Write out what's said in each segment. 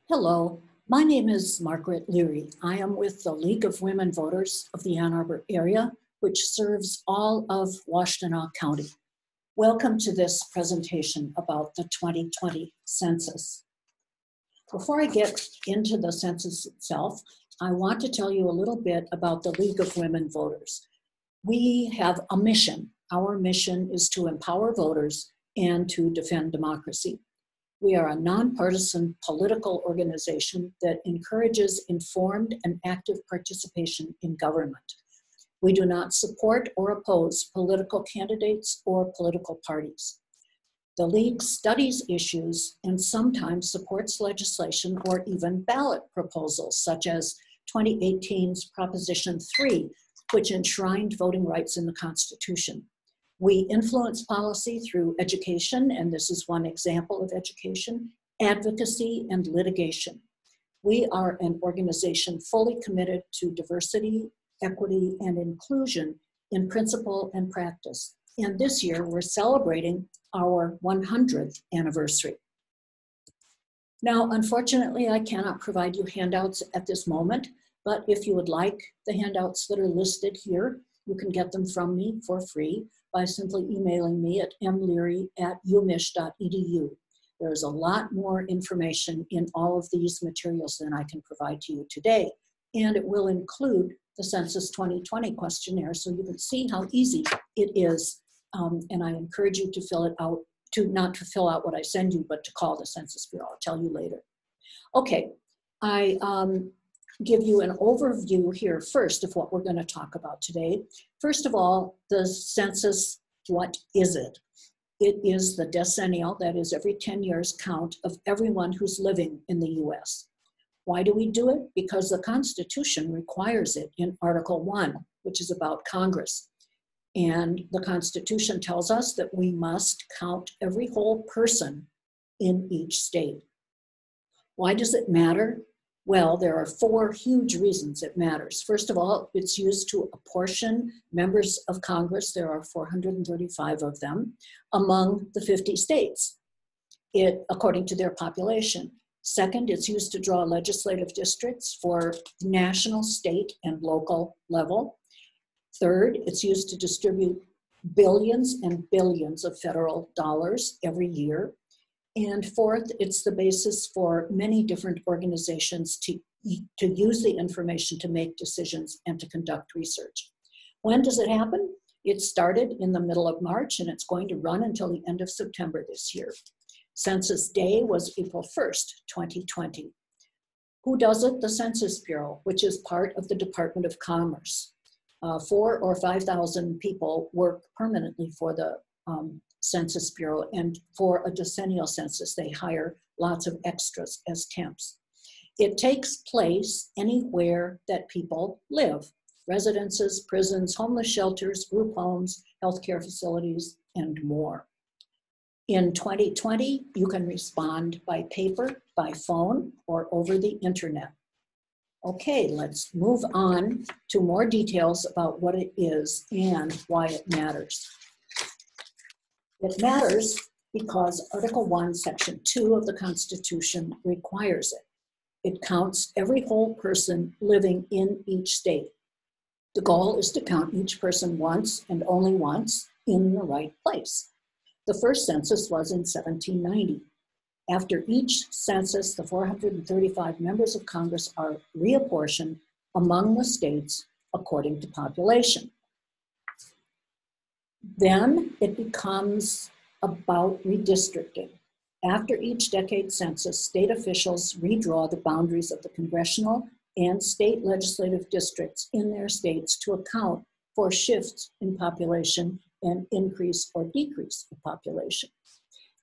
Hello, my name is Margaret Leary. I am with the League of Women Voters of the Ann Arbor area, which serves all of Washtenaw County. Welcome to this presentation about the 2020 census. Before I get into the census itself, I want to tell you a little bit about the League of Women Voters. We have a mission. Our mission is to empower voters and to defend democracy. We are a nonpartisan political organization that encourages informed and active participation in government. We do not support or oppose political candidates or political parties. The League studies issues and sometimes supports legislation or even ballot proposals, such as 2018's Proposition 3, which enshrined voting rights in the Constitution. We influence policy through education, and this is one example of education, advocacy, and litigation. We are an organization fully committed to diversity, equity, and inclusion in principle and practice. And this year, we're celebrating our 100th anniversary. Now, unfortunately, I cannot provide you handouts at this moment, but if you would like the handouts that are listed here, you can get them from me for free by simply emailing me at mleary@umich.edu. There's a lot more information in all of these materials than I can provide to you today, and it will include the Census 2020 questionnaire so you can see how easy it is, and I encourage you to fill it out, not to fill out what I send you, but to call the Census Bureau. I'll tell you later. Okay, I give you an overview here first of what we're going to talk about today. First of all, the census, what is it? It is the decennial, that is every 10 years count of everyone who's living in the US. Why do we do it? Because the Constitution requires it in Article 1, which is about Congress. And the Constitution tells us that we must count every whole person in each state. Why does it matter? Well, there are four huge reasons it matters. First of all, it's used to apportion members of Congress, there are 435 of them, among the 50 states, according to their population. Second, it's used to draw legislative districts for national, state, and local level. Third, it's used to distribute billions and billions of federal dollars every year. And fourth, it's the basis for many different organizations to use the information to make decisions and to conduct research. When does it happen? It started in the middle of March and it's going to run until the end of September this year. Census Day was April 1st, 2020. Who does it? The Census Bureau, which is part of the Department of Commerce. 4,000 or 5,000 people work permanently for the Census Bureau, and for a decennial census, they hire lots of extras as temps. It takes place anywhere that people live: residences, prisons, homeless shelters, group homes, healthcare facilities, and more. In 2020, you can respond by paper, by phone, or over the internet. Okay, let's move on to more details about what it is and why it matters. It matters because Article 1, Section 2 of the Constitution requires it. It counts every whole person living in each state. The goal is to count each person once and only once in the right place. The first census was in 1790. After each census, the 435 members of Congress are reapportioned among the states according to population. Then it becomes about redistricting. After each decade census, state officials redraw the boundaries of the congressional and state legislative districts in their states to account for shifts in population and increase or decrease of population.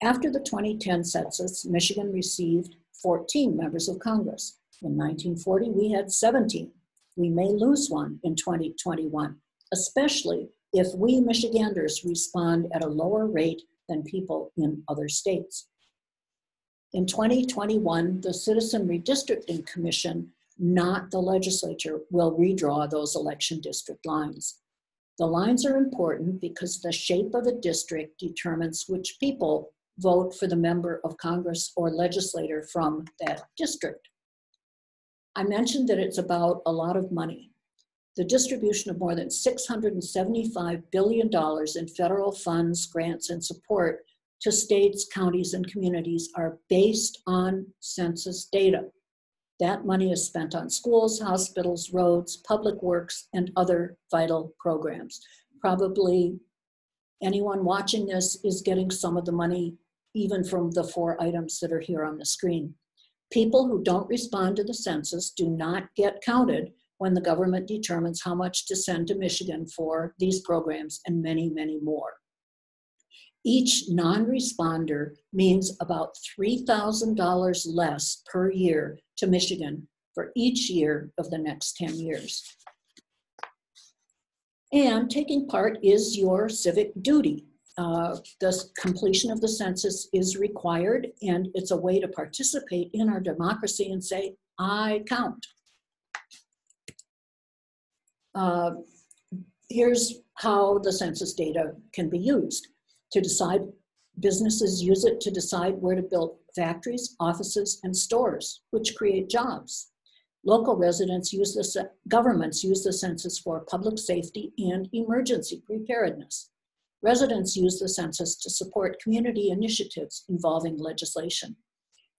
After the 2010 census, Michigan received 14 members of Congress. In 1940, we had 17. We may lose one in 2021, especially if we Michiganders respond at a lower rate than people in other states. In 2021, the Citizen Redistricting Commission, not the legislature, will redraw those election district lines. The lines are important because the shape of a district determines which people vote for the member of Congress or legislator from that district. I mentioned that it's about a lot of money. The distribution of more than $675 billion in federal funds, grants, and support to states, counties, and communities are based on census data. That money is spent on schools, hospitals, roads, public works, and other vital programs. Probably anyone watching this is getting some of the money even from the 4 items that are here on the screen. People who don't respond to the census do not get counted when the government determines how much to send to Michigan for these programs and many, many more. Each non-responder means about $3,000 less per year to Michigan for each year of the next 10 years. And taking part is your civic duty. The completion of the census is required, and it's a way to participate in our democracy and say, I count. Here's how the census data can be used. To decide, businesses use it to decide where to build factories, offices, and stores, which create jobs. Local residents use governments use the census for public safety and emergency preparedness. Residents use the census to support community initiatives involving legislation,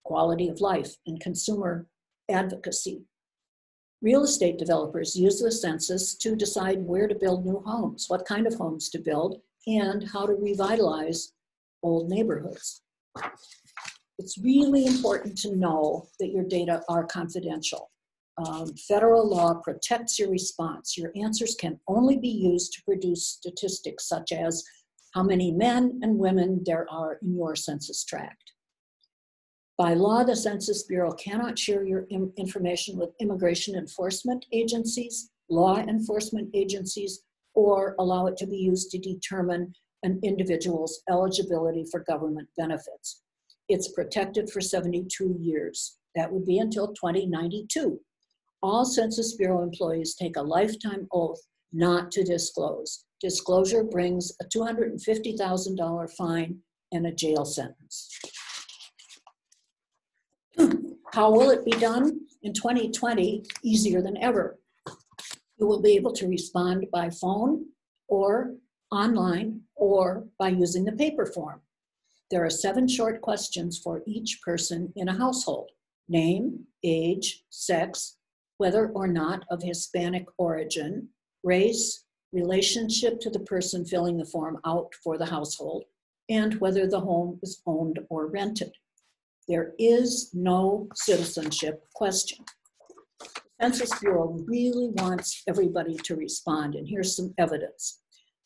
quality of life, and consumer advocacy. Real estate developers use the census to decide where to build new homes, what kind of homes to build, and how to revitalize old neighborhoods. It's really important to know that your data are confidential. Federal law protects your response. Your answers can only be used to produce statistics such as how many men and women there are in your census tract. By law, the Census Bureau cannot share your information with immigration enforcement agencies, law enforcement agencies, or allow it to be used to determine an individual's eligibility for government benefits. It's protected for 72 years. That would be until 2092. All Census Bureau employees take a lifetime oath not to disclose. Disclosure brings a $250,000 fine and a jail sentence. How will it be done? In 2020, easier than ever. You will be able to respond by phone or online or by using the paper form. There are 7 short questions for each person in a household: name, age, sex, whether or not of Hispanic origin, race, relationship to the person filling the form out for the household, and whether the home is owned or rented. There is no citizenship question. The Census Bureau really wants everybody to respond, and here's some evidence.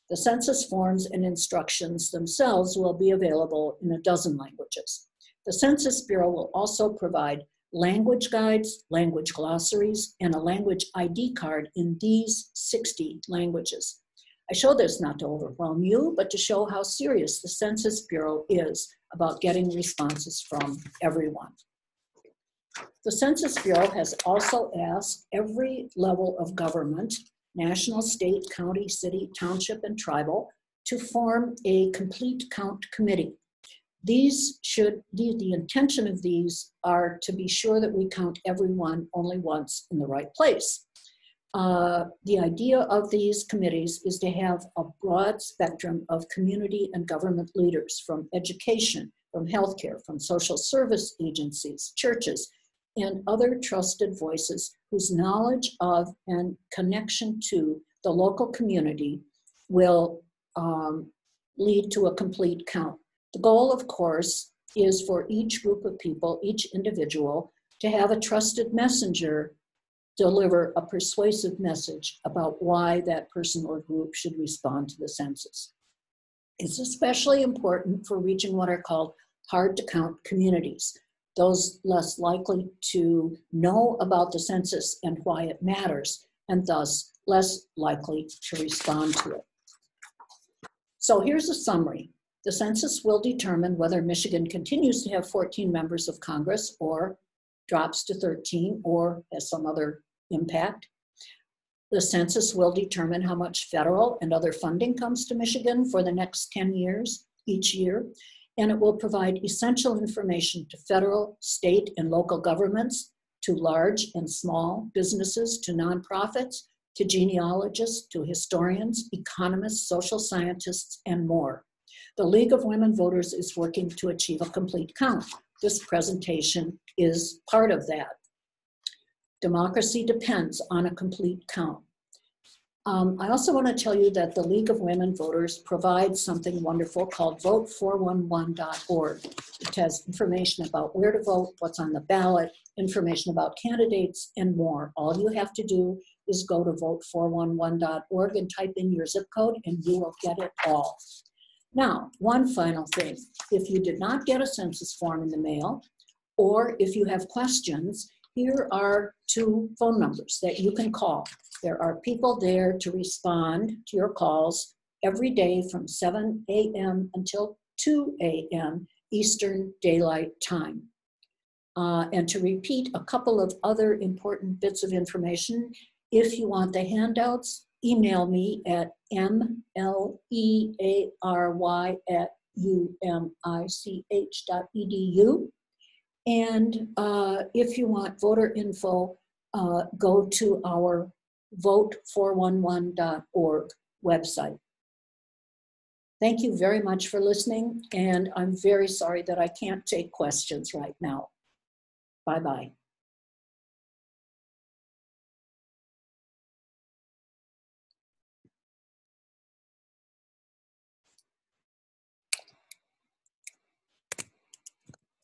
The census forms and instructions themselves will be available in 12 languages. The Census Bureau will also provide language guides, language glossaries, and a language ID card in these 60 languages. I show this not to overwhelm you, but to show how serious the Census Bureau is about getting responses from everyone. The Census Bureau has also asked every level of government, national, state, county, city, township, and tribal, to form a complete count committee. The intention of these are to be sure that we count everyone only once in the right place. The idea of these committees is to have a broad spectrum of community and government leaders, from education, from healthcare, from social service agencies, churches, and other trusted voices whose knowledge of and connection to the local community will lead to a complete count. The goal, of course, is for each group of people, each individual, to have a trusted messenger deliver a persuasive message about why that person or group should respond to the census. It's especially important for reaching what are called hard-to-count communities, those less likely to know about the census and why it matters, and thus less likely to respond to it. So here's a summary. The census will determine whether Michigan continues to have 14 members of Congress or drops to 13 or has some other impact. The census will determine how much federal and other funding comes to Michigan for the next 10 years, each year. and it will provide essential information to federal, state, and local governments, to large and small businesses, to nonprofits, to genealogists, to historians, economists, social scientists, and more. The League of Women Voters is working to achieve a complete count. This presentation is part of that. Democracy depends on a complete count. I also want to tell you that the League of Women Voters provides something wonderful called vote411.org. It has information about where to vote, what's on the ballot, information about candidates, and more. All you have to do is go to vote411.org and type in your zip code, and you will get it all. Now, one final thing. If you did not get a census form in the mail, or if you have questions, here are 2 phone numbers that you can call. There are people there to respond to your calls every day from 7 a.m. until 2 a.m. Eastern Daylight Time. And to repeat a couple of other important bits of information, if you want the handouts, email me at mleary@umich.edu. And if you want voter info, go to our vote411.org website. Thank you very much for listening, and I'm very sorry that I can't take questions right now. Bye-bye.